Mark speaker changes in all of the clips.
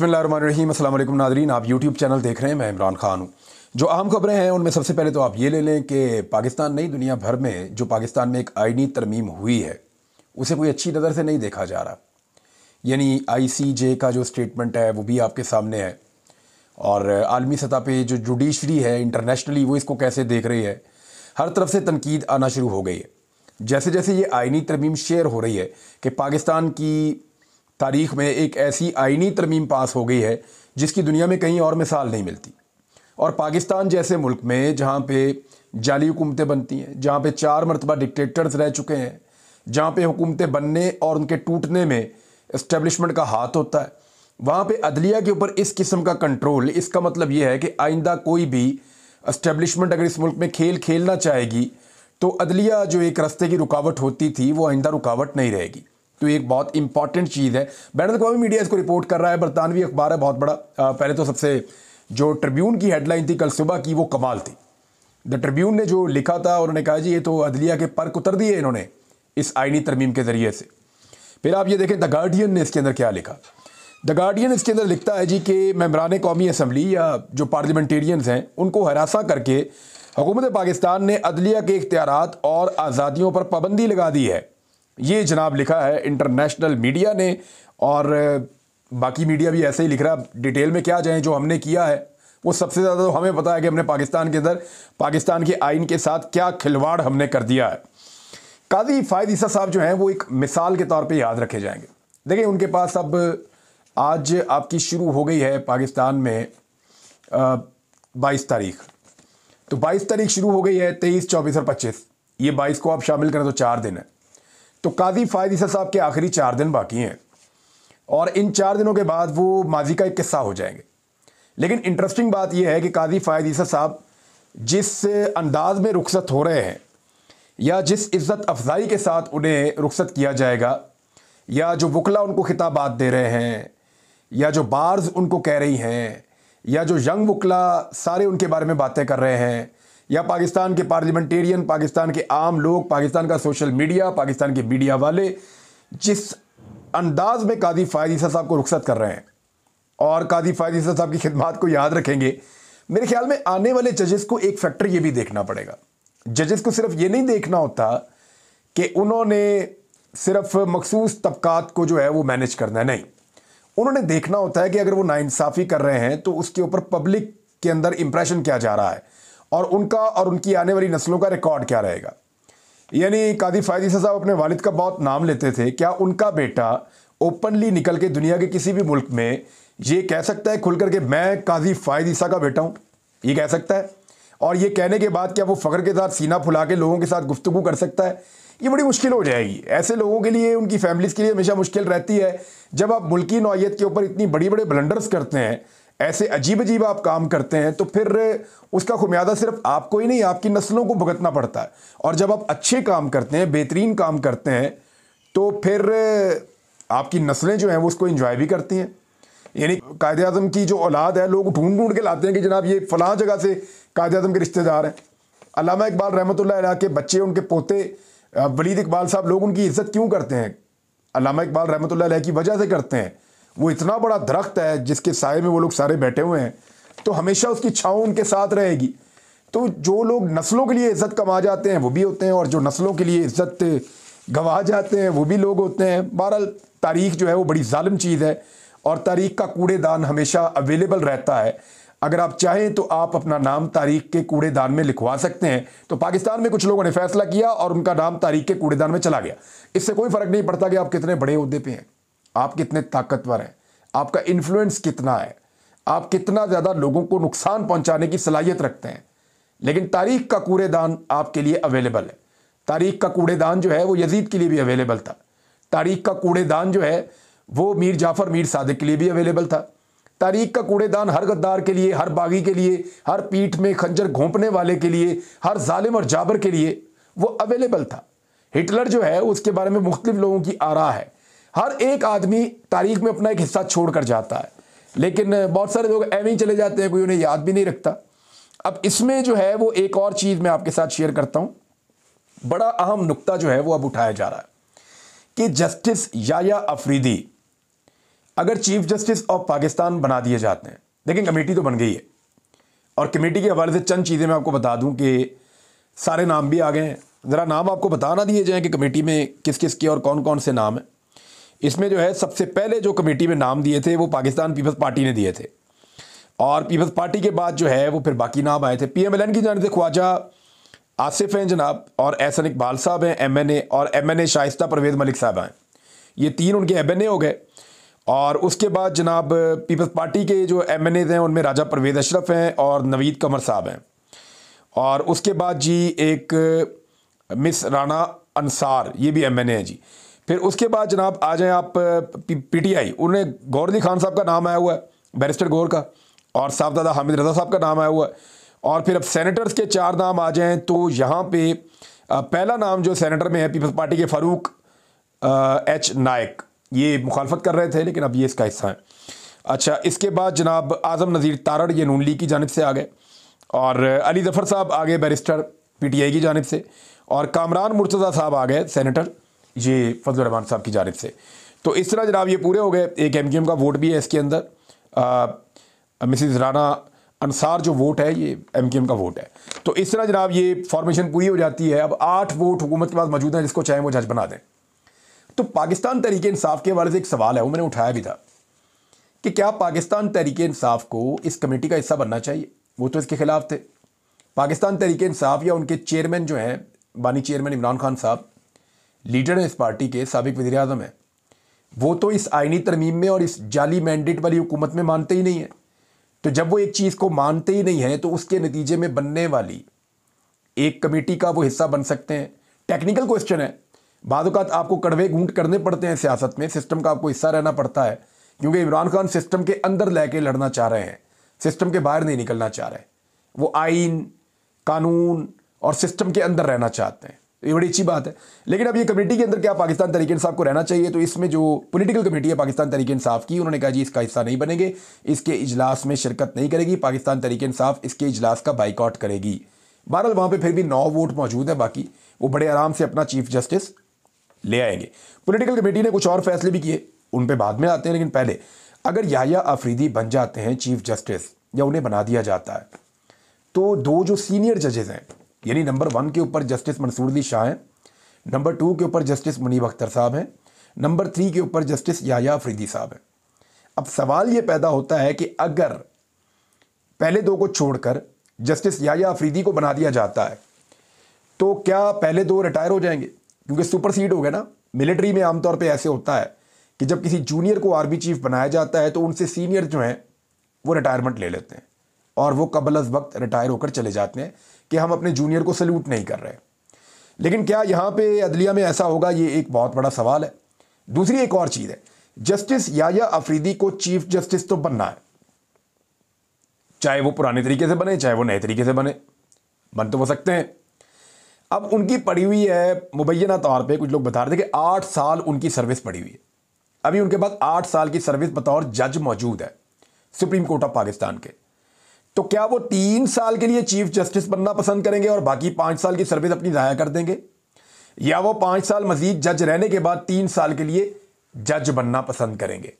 Speaker 1: बिस्मिल्लाहिर्रहमानिर्रहीम। अस्सलाम वालेकुम नाज़रीन, आप यूट्यूब चैनल देख रहे हैं। मैं इमरान खान हूँ। जो अहम खबरें हैं उनमें सबसे पहले तो आप ये ले लें कि पाकिस्तान नहीं, दुनिया भर में जो पाकिस्तान में एक आईनी तरमीम हुई है उसे कोई अच्छी नज़र से नहीं देखा जा रहा। यानी ICJ का जो स्टेटमेंट है वो भी आपके सामने है, और आलमी सतह पे जो जुडिशरी है इंटरनेशनली वो इसको कैसे देख रही है। हर तरफ से तनकीद आना शुरू हो गई है। जैसे जैसे ये आईनी तरमीम शेयर हो रही है कि पाकिस्तान की तारीख़ में एक ऐसी आईनी तरमीम पास हो गई है जिसकी दुनिया में कहीं और मिसाल नहीं मिलती। और पाकिस्तान जैसे मुल्क में जहाँ पे जाली हुकूमतें बनती हैं, जहाँ पे 4 मरतबा डिक्टेटर्स रह चुके हैं, जहाँ पे हुकूमतें बनने और उनके टूटने में इस्टेब्लिशमेंट का हाथ होता है, वहाँ पे अदलिया के ऊपर इस किस्म का कंट्रोल, इसका मतलब ये है कि आइंदा कोई भी इस्टेब्लिशमेंट अगर इस मुल्क में खेल खेलना चाहेगी तो अदलिया जो एक रास्ते की रुकावट होती थी वो आइंदा रुकावट नहीं रहेगी। तो एक बहुत इंपॉर्टेंट चीज़ है। बैन अवी मीडिया इसको रिपोर्ट कर रहा है, बरतानवी अखबार है बहुत बड़ा। पहले तो सबसे जो ट्रिब्यून की हेडलाइन थी कल सुबह की वो कमाल थी। द ट्रिब्यून ने जो लिखा था उन्होंने कहा जी ये तो अदलिया के पर उतर दिए इन्होंने इस आईनी तरमीम के ज़रिए से। फिर आप ये देखें द गार्डियन ने इसके अंदर क्या लिखा। द गार्डियन इसके अंदर लिखता है जी कि मेंबरान कौमी असम्बली या जो पार्लियामेंटेरियंस हैं उनको हरासा करके हुकूमत पाकिस्तान ने अदलिया के इख्तियारात और आज़ादियों पर पाबंदी लगा दी है। ये जनाब लिखा है इंटरनेशनल मीडिया ने, और बाकी मीडिया भी ऐसे ही लिख रहा। डिटेल में क्या जाएँ, जो हमने किया है वो सबसे ज़्यादा तो हमें पता है कि हमने पाकिस्तान के अंदर पाकिस्तान के आइन के साथ क्या खिलवाड़ हमने कर दिया है। काजी फ़ायद ईसा साहब जो हैं वो एक मिसाल के तौर पे याद रखे जाएंगे। देखिए उनके पास अब आज आपकी शुरू हो गई है पाकिस्तान में 22 तारीख, तो 22 तारीख शुरू हो गई है, 23, 24 और 25, ये 22 को आप शामिल करें तो 4 दिन है। तो काजी फ़ायद ईसा साहब के आखिरी 4 दिन बाकी हैं, और इन 4 दिनों के बाद वो माजी का एक किस्सा हो जाएंगे। लेकिन इंटरेस्टिंग बात यह है कि काजी फ़ायद ईसा साहब जिस अंदाज में रुखसत हो रहे हैं, या जिस इज़्ज़त अफजाई के साथ उन्हें रुखसत किया जाएगा, या जो वकला उनको खिताबात दे रहे हैं, या जो बार्स उनको कह रही हैं, या जो यंग वकला सारे उनके बारे में बातें कर रहे हैं, या पाकिस्तान के पार्लियामेंटेरियन, पाकिस्तान के आम लोग, पाकिस्तान का सोशल मीडिया, पाकिस्तान के मीडिया वाले जिस अंदाज में काजी फ़ायद ईसा साहब को रुखसत कर रहे हैं और काजी फ़ायद ईसा साहब की खिदमत को याद रखेंगे, मेरे ख्याल में आने वाले जजेस को एक फैक्टर ये भी देखना पड़ेगा। जजेस को सिर्फ ये नहीं देखना होता कि उन्होंने सिर्फ मखसूस तबकात को जो है वो मैनेज करना है, नहीं, उन्होंने देखना होता है कि अगर वो नाइंसाफ़ी कर रहे हैं तो उसके ऊपर पब्लिक के अंदर इंप्रेशन क्या जा रहा है और उनका और उनकी आने वाली नस्लों का रिकॉर्ड क्या रहेगा। यानी काजी फ़ायद ईसा साहब अपने वालिद का बहुत नाम लेते थे, क्या उनका बेटा ओपनली निकल के दुनिया के किसी भी मुल्क में ये कह सकता है खुल करके मैं काजी फ़ायद ईसा का बेटा हूँ? ये कह सकता है? और ये कहने के बाद क्या वो फ़ख्र के साथ सीना फुला के लोगों के साथ गुफ्तगू कर सकता है? ये बड़ी मुश्किल हो जाएगी। ऐसे लोगों के लिए, उनकी फैमिलीज़ के लिए हमेशा मुश्किल रहती है जब आप मुल्की नौइयत के ऊपर इतनी बड़ी बड़े ब्लंडर्स करते हैं, ऐसे अजीब अजीब आप काम करते हैं, तो फिर उसका खुमियादा सिर्फ आपको ही नहीं आपकी नस्लों को भुगतना पड़ता है। और जब आप अच्छे काम करते हैं, बेहतरीन काम करते हैं, तो फिर आपकी नस्लें जो हैं वो उसको एंजॉय भी करती हैं। यानी कायदे आज़म की जो औलाद है लोग ढूंढ ढूंढ के लाते हैं कि जनाब ये फ़लाँ जगह से कायदे आज़म के रिश्तेदार हैं। अल्लामा इकबाल रहमतुल्लाह अलैह के बच्चे, उनके पोते वलीद इकबाल साहब, लोग उनकी इज़्ज़त क्यों करते हैं? अल्लामा इकबाल रहमतुल्लाह अलैह की वजह से करते हैं। वो इतना बड़ा दरख्त है जिसके साए में वो लोग सारे बैठे हुए हैं, तो हमेशा उसकी छाँव उनके साथ रहेगी। तो जो लोग नस्लों के लिए इज़्ज़त कमा जाते हैं वो भी होते हैं, और जो नस्लों के लिए इज़्ज़त गंवा जाते हैं वो भी लोग होते हैं। बहरहाल तारीख़ जो है वो बड़ी जालिम चीज़ है, और तारीख़ का कूड़ेदान हमेशा अवेलेबल रहता है। अगर आप चाहें तो आप अपना नाम तारीख़ के कूड़ेदान में लिखवा सकते हैं। तो पाकिस्तान में कुछ लोगों ने फैसला किया और उनका नाम तारीख़ के कूड़ेदान में चला गया। इससे कोई फ़र्क नहीं पड़ता कि आप कितने बड़े ओहदे पे हैं, आप कितने ताकतवर हैं, आपका इन्फ्लुएंस कितना है, आप कितना ज़्यादा लोगों को नुकसान पहुँचाने की सलाहियत रखते हैं, लेकिन तारीख़ का कूड़ेदान आपके लिए अवेलेबल है। तारीख़ का कूड़ेदान जो है वो यजीद के लिए भी अवेलेबल था। तारीख़ का कूड़ेदान जो है वो मीर जाफ़र, मीर सादिक के लिए भी अवेलेबल था। तारीख़ का कूड़ेदान हर गद्दार के लिए, हर बागी के लिए, हर पीठ में खंजर घोंपने वाले के लिए, हर जालिम और जाबर के लिए वो अवेलेबल था। हिटलर जो है उसके बारे में मुख्तलिफ लोगों की आरा है। हर एक आदमी तारीख़ में अपना एक हिस्सा छोड़ कर जाता है, लेकिन बहुत सारे लोग ऐਵੇਂ ही चले जाते हैं, कोई उन्हें याद भी नहीं रखता। अब इसमें जो है वो एक और चीज़ मैं आपके साथ शेयर करता हूँ। बड़ा अहम नुक्ता जो है वो अब उठाया जा रहा है कि जस्टिस याया अफरीदी अगर चीफ जस्टिस ऑफ पाकिस्तान बना दिए जाते हैं, लेकिन कमेटी तो बन गई है, और कमेटी के हवाले से चंद चीज़ें मैं आपको बता दूं कि सारे नाम भी आ गए हैं। ज़रा नाम आपको बता ना दिए जाएँ कि कमेटी में किस किस के और कौन कौन से नाम हैं। इसमें जो है सबसे पहले जो कमेटी में नाम दिए थे वो पाकिस्तान पीपल्स पार्टी ने दिए थे, और पीपल्स पार्टी के बाद जो है वो फिर बाकी नाम आए थे। PMLN की जानिब से ख्वाजा आसिफ हैं जनाब, और एहसन इकबाल साहब हैं MNA, और MNA शाइस्ता परवेज़ मलिक साहब हैं। ये तीन उनके MNA हो गए। और उसके बाद जनाब पीपल्स पार्टी के जो MNA हैं उनमें राजा परवेज़ अशरफ हैं और नवीद कमर साहब हैं। और उसके बाद जी एक मिस राना अंसार, ये भी MNA हैं जी। फिर उसके बाद जनाब आ जाएं आप PTI, उन्हें गौर अली खान साहब का नाम आया हुआ है, बैरिस्टर गौर का, और साहबजादा हामिद रज़ा साहब का नाम आया हुआ है। और फिर अब सेनेटर्स के 4 नाम आ जाएं तो यहाँ पे पहला नाम जो सेनेटर में है पीपल्स पार्टी के फ़ारूक H नायक, ये मुखालफत कर रहे थे लेकिन अब ये इसका हिस्सा है। अच्छा, इसके बाद जनाब आज़म नज़ीर तारड़, ये नून लीग की जानिब से आ गए, और अली ज़फ़र साहब आ गए बैरिस्टर PTI की जानिब से, और कामरान मुर्तज़ा साहब आ गए सेनेटर, ये फजल रहमान साहब की जानिब से। तो इस तरह जनाब ये पूरे हो गए। एक MQM का वोट भी है इसके अंदर, मिसिज़ राना अंसार जो वोट है ये MQM का वोट है। तो इस तरह जनाब ये फॉर्मेशन पूरी हो जाती है। अब 8 वोट हुकूमत के पास मौजूद हैं, जिसको चाहें वो जज बना दें। तो पाकिस्तान तहरीक इंसाफ के हवाले से एक सवाल है, वो मैंने उठाया भी था कि क्या पाकिस्तान तहरीक इंसाफ को इस कमेटी का हिस्सा बनना चाहिए। वो तो इसके खिलाफ थे। पाकिस्तान तहरीक इंसाफ या उनके चेयरमैन जो हैं, बानी चेयरमैन इमरान खान साहब, लीडर हैं इस पार्टी के, साबिक वज़ीर आज़म हैं, वो तो इस आइनी तरमीम में और इस जाली मैंडेट वाली हुकूमत में मानते ही नहीं है। तो जब वो एक चीज़ को मानते ही नहीं है तो उसके नतीजे में बनने वाली एक कमेटी का वो हिस्सा बन सकते हैं। टेक्निकल क्वेश्चन है, बाद औक़ात आपको कड़वे घूंट करने पड़ते हैं सियासत में, सिस्टम का आपको हिस्सा रहना पड़ता है, क्योंकि इमरान खान सिस्टम के अंदर लेके लड़ना चाह रहे हैं, सिस्टम के बाहर नहीं निकलना चाह रहे। वो आइन, कानून और सिस्टम के अंदर रहना चाहते हैं। ये बड़ी अच्छी बात है। लेकिन अब ये कमेटी के अंदर क्या पाकिस्तान तहरीक इंसाफ को रहना चाहिए? तो इसमें जो पॉलिटिकल कमेटी है पाकिस्तान तहरीक इंसाफ की, उन्होंने कहा जी इसका हिस्सा नहीं बनेंगे, इसके इजलास में शिरकत नहीं करेगी, पाकिस्तान तहरीक इंसाफ इसके इजलास का बाइकआउट करेगी। बहरहाल वहाँ पे फिर भी 9 वोट मौजूद है, बाकी वो बड़े आराम से अपना चीफ जस्टिस ले आएंगे। पॉलिटिकल कमेटी ने कुछ और फैसले भी किए, उन पर बाद में आते हैं। लेकिन पहले अगर याह्या अफरीदी बन जाते हैं चीफ जस्टिस, या उन्हें बना दिया जाता है, तो 2 जो सीनियर जजेस हैं, यानी नंबर 1 के ऊपर जस्टिस मंसूर अली शाह हैं, नंबर 2 के ऊपर जस्टिस मुनीब अख्तर साहब हैं, नंबर 3 के ऊपर जस्टिस याह्या अफरीदी साहब हैं। अब सवाल ये पैदा होता है कि अगर पहले 2 को छोड़कर जस्टिस याह्या अफरीदी को बना दिया जाता है तो क्या पहले 2 रिटायर हो जाएंगे? क्योंकि सुपरसीड हो गए ना। मिलिट्री में आमतौर पे ऐसे होता है कि जब किसी जूनियर को आर्मी चीफ बनाया जाता है तो उनसे सीनियर जो हैं वो रिटायरमेंट ले लेते हैं, और वो कबल अज़ वक्त रिटायर होकर चले जाते हैं कि हम अपने जूनियर को सल्यूट नहीं कर रहे। लेकिन क्या यहाँ पे अदलिया में ऐसा होगा? ये एक बहुत बड़ा सवाल है। दूसरी एक और चीज़ है, जस्टिस याह्या अफरीदी को चीफ जस्टिस तो बनना है, चाहे वो पुराने तरीके से बने चाहे वो नए तरीके से बन तो वो सकते हैं। अब उनकी पड़ी हुई है मुबैना तौर पे, कुछ लोग बता रहे थे कि 8 साल उनकी सर्विस पड़ी हुई है। अभी उनके पास 8 साल की सर्विस बतौर जज मौजूद है सुप्रीम कोर्ट ऑफ पाकिस्तान के। तो क्या वो 3 साल के लिए चीफ जस्टिस बनना पसंद करेंगे और बाकी 5 साल की सर्विस अपनी ज़ाया कर देंगे, या वो 5 साल मजीद जज रहने के बाद 3 साल के लिए जज बनना पसंद करेंगे?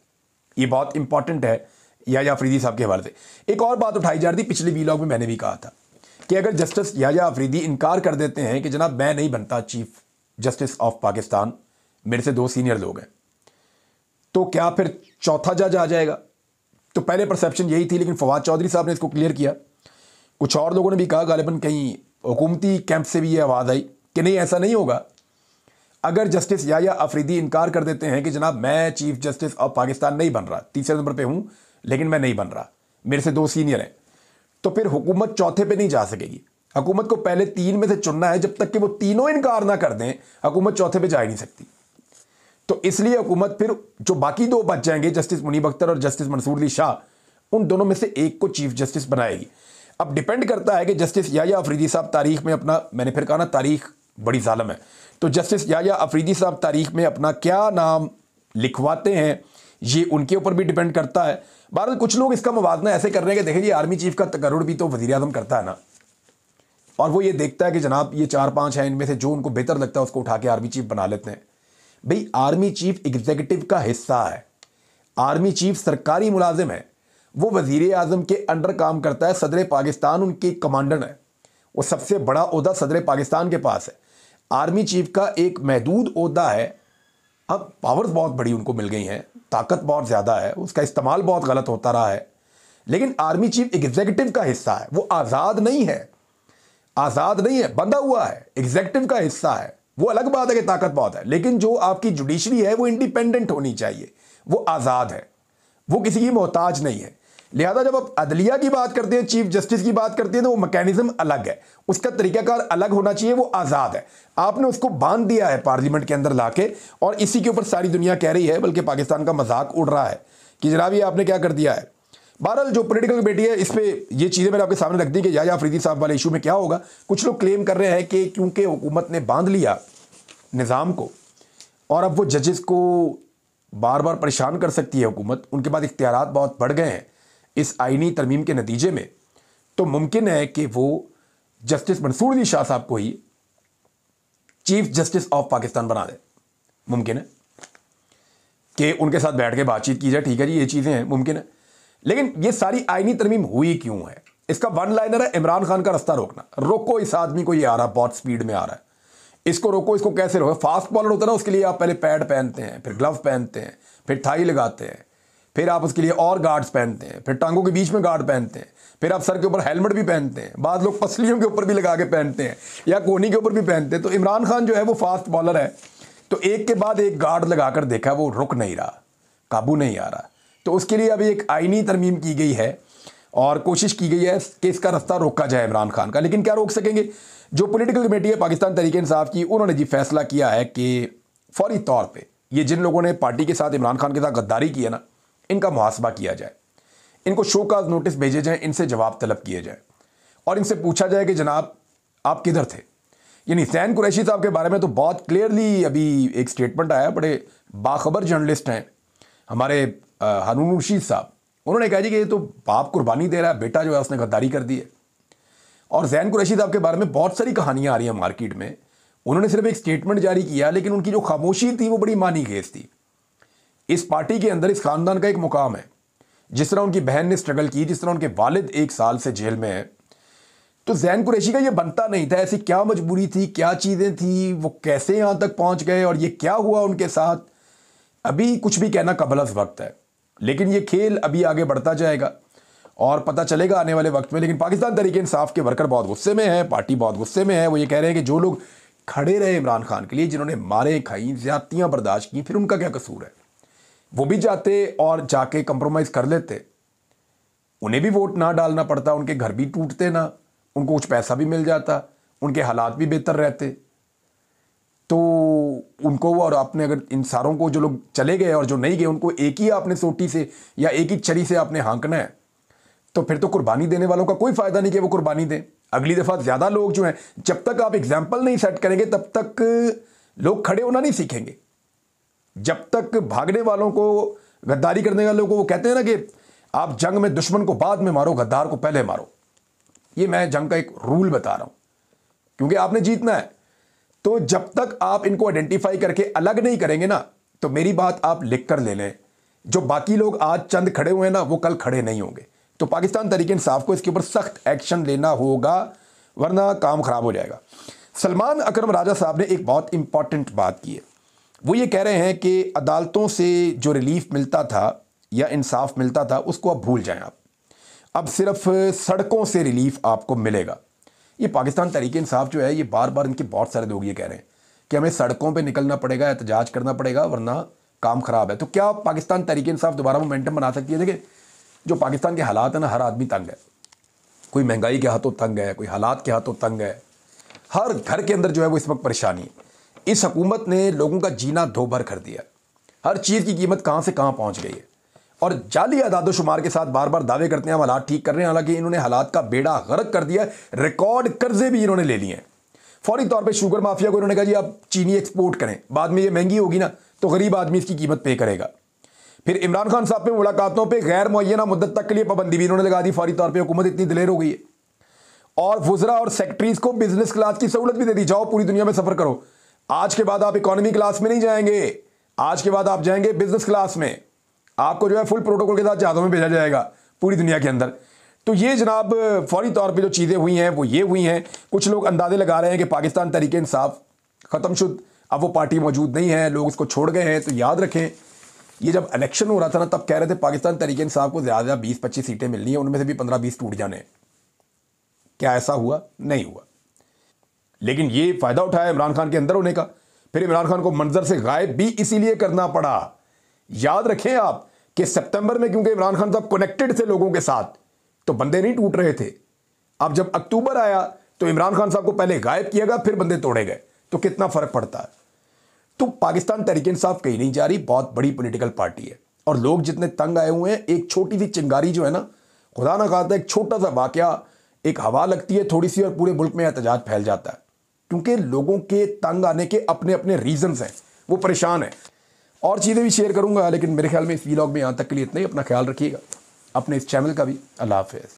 Speaker 1: ये बहुत इंपॉर्टेंट है याह्या अफरीदी साहब के हवाले से। एक और बात उठाई जा रही थी, पिछले वीलॉग में मैंने भी कहा था कि अगर जस्टिस याह्या अफरीदी इनकार कर देते हैं कि जनाब मैं नहीं बनता चीफ जस्टिस ऑफ पाकिस्तान, मेरे से 2 सीनियर लोग हैं, तो क्या फिर चौथा जज आ जाएगा? तो पहले परसेप्शन यही थी, लेकिन फवाद चौधरी साहब ने इसको क्लियर किया। कुछ और लोगों ने भी कहा, गालिबन कहीं हुकूमती कैंप से भी ये आवाज़ आई कि नहीं, ऐसा नहीं होगा। अगर जस्टिस याह्या अफरीदी इनकार कर देते हैं कि जनाब मैं चीफ जस्टिस ऑफ पाकिस्तान नहीं बन रहा, 3रे नंबर पे हूँ लेकिन मैं नहीं बन रहा, मेरे से 2 सीनियर हैं, तो फिर हुकूमत चौथे पे नहीं जा सकेगी। हुकूमत को पहले 3 में से चुनना है, जब तक कि वो तीनों इनकार ना कर दें हुकूमत चौथे पे जा ही नहीं सकती। तो इसलिए हुकूमत फिर जो बाकी 2 बच जाएंगे, जस्टिस मुनीब अख्तर और जस्टिस मंसूर अली शाह, उन दोनों में से एक को चीफ जस्टिस बनाएगी। अब डिपेंड करता है कि जस्टिस याह्या अफरीदी साहब तारीख में अपना, मैंने फिर कहा ना तारीख बड़ी जालिम है, तो जस्टिस याह्या अफरीदी साहब तारीख में अपना क्या नाम लिखवाते हैं, ये उनके ऊपर भी डिपेंड करता है। बहरहाल कुछ लोग इसका मुवाजना ऐसे कर रहे हैं कि देखिए आर्मी चीफ का तकर्रुर भी तो वज़ीर आज़म करता है ना, और वो ये देखता है कि जनाब ये 4-5 हैं, इनमें से जो उनको बेहतर लगता है उसको उठा के आर्मी चीफ बना लेते हैं। भाई आर्मी चीफ एग्जीक्यूटिव का हिस्सा है, आर्मी चीफ सरकारी मुलाजिम है, वो वजीर आजम के अंडर काम करता है, सदर पाकिस्तान उनके कमांडर है, वो सबसे बड़ा ओहदा सदर पाकिस्तान के पास है। आर्मी चीफ का एक महदूद ओहदा है, अब पावर्स बहुत बड़ी उनको मिल गई हैं, ताकत बहुत ज़्यादा है, उसका इस्तेमाल बहुत गलत होता रहा है, लेकिन आर्मी चीफ एग्जीक्यूटिव का हिस्सा है, वो आज़ाद नहीं है, आज़ाद नहीं है, बंधा हुआ है, एग्जीक्यूटिव का हिस्सा है। वो अलग बात है कि ताकत बहुत है, लेकिन जो आपकी जुडिशरी है वो इंडिपेंडेंट होनी चाहिए, वो आज़ाद है, वो किसी की मोहताज नहीं है। लिहाजा जब आप अदलिया की बात करते हैं, चीफ जस्टिस की बात करते हैं, तो वो मैकेनिज्म अलग है, उसका तरीकाकार अलग होना चाहिए, वो आज़ाद है। आपने उसको बांध दिया है पार्लियामेंट के अंदर लाके, और इसी के ऊपर सारी दुनिया कह रही है, बल्कि पाकिस्तान का मजाक उड़ रहा है कि जनाब ये आपने क्या कर दिया है। बहरहाल जो पॉलिटिकल कमेटी है, इस पे ये चीज़ें मैंने आपके सामने रख दी कि याह्या अफरीदी साहब वाले इशू में क्या होगा। कुछ लोग क्लेम कर रहे हैं कि क्योंकि हुकूमत ने बांध लिया निज़ाम को और अब वो जजेस को बार बार परेशान कर सकती है हुकूमत, उनके पास इख्तियारात बहुत बढ़ गए हैं इस आईनी तरमीम के नतीजे में, तो मुमकिन है कि वो जस्टिस मंसूर अली शाह साहब को ही चीफ जस्टिस ऑफ पाकिस्तान बना दे। मुमकिन है कि उनके साथ बैठ के बातचीत की जाए, ठीक है जी ये चीज़ें हैं, मुमकिन है। लेकिन ये सारी आईनी तरमीम हुई क्यों है, इसका वन लाइनर है इमरान खान का रास्ता रोकना। रोको इस आदमी को, ये आ रहा बहुत स्पीड में आ रहा है, इसको रोको, इसको कैसे रोको। फास्ट बॉलर होता है ना, उसके लिए आप पहले पैड पहनते हैं, फिर ग्लव पहनते हैं, फिर थाई लगाते हैं, फिर आप उसके लिए और गार्ड्स पहनते हैं, फिर टांगों के बीच में गार्ड पहनते हैं, फिर आप सर के ऊपर हेलमेट भी पहनते हैं, बाद लोग पसलियों के ऊपर भी लगा के पहनते हैं या कोहनी के ऊपर भी पहनते हैं। तो इमरान खान जो है वो फास्ट बॉलर है, तो एक के बाद एक गार्ड लगाकर देखा, वो रुक नहीं रहा, काबू नहीं आ रहा। तो उसके लिए अभी एक आईनी तरमीम की गई है और कोशिश की गई है कि इसका रास्ता रोका जाए इमरान खान का। लेकिन क्या रोक सकेंगे? जो पॉलिटिकल कमेटी है पाकिस्तान तहरीक इंसाफ की, उन्होंने जी फैसला किया है कि फौरी तौर पे ये जिन लोगों ने पार्टी के साथ इमरान खान के साथ गद्दारी की है ना, इनका मुहासबा किया जाए, इनको शोकाज नोटिस भेजे जाएं, इनसे जवाब तलब किए जाए और इनसे पूछा जाए कि जनाब आप किधर थे। यानी हुसैन कुरैशी साहब के बारे में तो बहुत क्लियरली अभी एक स्टेटमेंट आया, बड़े बाखबर जर्नलिस्ट हैं हमारे हारून रशीद साहब, उन्होंने कहा जी कि ये तो बाप कुर्बानी दे रहा है, बेटा जो है उसने गद्दारी कर दी है। और हुसैन कुरैशी साहब के बारे में बहुत सारी कहानियां आ रही हैं मार्केट में, उन्होंने सिर्फ एक स्टेटमेंट जारी किया, लेकिन उनकी जो खामोशी थी वो बड़ी मानी खेज थी। इस पार्टी के अंदर इस खानदान का एक मुकाम है, जिस तरह उनकी बहन ने स्ट्रगल की, जिस तरह उनके वालिद 1 साल से जेल में है, तो हुसैन कुरैशी का ये बनता नहीं था। ऐसी क्या मजबूरी थी, क्या चीज़ें थी, वो कैसे यहाँ तक पहुँच गए और ये क्या हुआ उनके साथ, अभी कुछ भी कहना कबलस वक्त है। लेकिन ये खेल अभी आगे बढ़ता जाएगा और पता चलेगा आने वाले वक्त में। लेकिन पाकिस्तान तहरीक इंसाफ के वर्कर बहुत गुस्से में है, पार्टी बहुत गुस्से में है। वो ये कह रहे हैं कि जो लोग खड़े रहे इमरान खान के लिए, जिन्होंने मारे खाई, ज्यादतियाँ बर्दाश्त की, फिर उनका क्या कसूर है? वो भी जाते और जाके कंप्रोमाइज़ कर लेते, उन्हें भी वोट ना डालना पड़ता, उनके घर भी टूटते ना, उनको कुछ पैसा भी मिल जाता, उनके हालात भी बेहतर रहते। तो उनको और आपने अगर इन सारों को, जो लोग चले गए और जो नहीं गए, उनको एक ही आपने सोटी से या एक ही छरी से आपने हाँकना है, तो फिर तो कुर्बानी देने वालों का कोई फ़ायदा नहीं कि वो कुर्बानी दें। अगली दफ़ा ज़्यादा लोग जो हैं, जब तक आप एग्जाम्पल नहीं सेट करेंगे तब तक लोग खड़े होना नहीं सीखेंगे। जब तक भागने वालों को, गद्दारी करने वालों को, वो कहते हैं ना कि आप जंग में दुश्मन को बाद में मारो, गद्दार को पहले मारो। ये मैं जंग का एक रूल बता रहा हूं, क्योंकि आपने जीतना है। तो जब तक आप इनको आइडेंटिफाई करके अलग नहीं करेंगे ना, तो मेरी बात आप लिख कर ले लें, जो बाकी लोग आज चंद खड़े हुए हैं ना, वो कल खड़े नहीं होंगे। तो पाकिस्तान तहरीक इंसाफ को इसके ऊपर सख्त एक्शन लेना होगा, वरना काम खराब हो जाएगा। सलमान अकरम राजा साहब ने एक बहुत इंपॉर्टेंट बात की है। वो ये कह रहे हैं कि अदालतों से जो रिलीफ मिलता था या इंसाफ मिलता था, उसको अब भूल जाएं। आप अब सिर्फ सड़कों से रिलीफ आपको मिलेगा। ये पाकिस्तान तहरीक इंसाफ जो है, ये बार बार इनके बहुत सारे लोग ये कह रहे हैं कि हमें सड़कों पे निकलना पड़ेगा, एहतजाज करना पड़ेगा, वरना काम खराब है। तो क्या पाकिस्तान तहरीक इंसाफ दोबारा मोमेंटम बना सकती है? देखिए, जो पाकिस्तान के हालात है ना, हर आदमी तंग है। कोई महंगाई के हाथों तंग है, कोई हालात के हाथों तंग है, हर घर के अंदर जो है वो इस वक्त परेशानी है। इस हुकूमत ने लोगों का जीना दो भर कर दिया। हर चीज़ की कीमत कहाँ से कहाँ पहुँच गई है, और जाली आदादोशुमार के साथ बार बार दावे करते हैं हम हालात ठीक कर रहे हैं, हालांकि इन्होंने हालात का बेड़ा गर्क कर दिया। रिकॉर्ड कर्जे भी इन्होंने ले लिए हैं। फौरी तौर पे शुगर माफिया को इन्होंने कहा जी आप चीनी एक्सपोर्ट करें, बाद में ये महंगी होगी ना तो गरीब आदमी इसकी कीमत पे करेगा। फिर इमरान खान साहब पे मुलाकातों पर गैर मुअय्यना मुद्दत तक के लिए पाबंदी भी इन्होंने लगा दी फौरी तौर पर। हुकूमत इतनी दिलेर हो गई है। और वुज़रा और सेक्रेटरीज को बिजनेस क्लास की सहूलत भी दे दी, जाओ पूरी दुनिया में सफर करो। आज के बाद आप इकोनॉमी क्लास में नहीं जाएंगे, आज के बाद आप जाएंगे बिजनेस क्लास में। आपको जो है फुल प्रोटोकॉल के साथ जहाज़ों में भेजा जाएगा पूरी दुनिया के अंदर। तो ये जनाब फौरी तौर पे जो चीज़ें हुई हैं वो ये हुई हैं। कुछ लोग अंदाजे लगा रहे हैं कि पाकिस्तान तहरीक इंसाफ ख़त्म शुद, अब वो पार्टी मौजूद नहीं है, लोग उसको छोड़ गए हैं। तो याद रखें, ये जब इलेक्शन हो रहा था ना, तब कह रहे थे पाकिस्तान तहरीक इंसाफ को ज़्यादा 20-25 सीटें मिलनी है, उनमें से भी 15-20 टूट जाने। क्या ऐसा हुआ? नहीं हुआ। लेकिन ये फ़ायदा उठाया इमरान खान के अंदर होने का, फिर इमरान खान को मंजर से गायब भी इसीलिए करना पड़ा। याद रखें आप कि सितंबर में क्योंकि इमरान खान साहब कनेक्टेड थे लोगों के साथ, तो बंदे नहीं टूट रहे थे। अब जब अक्टूबर आया तो इमरान खान साहब को पहले गायब किया गया, फिर बंदे तोड़े गए। तो कितना फर्क पड़ता है। तो पाकिस्तान तहरीक इंसाफ कहीं नहीं जा रही, बहुत बड़ी पॉलिटिकल पार्टी है और लोग जितने तंग आए हुए हैं, एक छोटी सी चिंगारी जो है ना, खुदा ना खाता, एक छोटा सा वाकया, एक हवा लगती है थोड़ी सी और पूरे मुल्क में एहतजाज फैल जाता है। क्योंकि लोगों के तंग आने के अपने अपने रीजंस हैं, वो परेशान है। और चीज़ें भी शेयर करूंगा, लेकिन मेरे ख्याल में इस व्लॉग में यहाँ तक के लिए इतना ही। अपना ख्याल रखिएगा, अपने इस चैनल का भी। अल्लाह हाफिज़।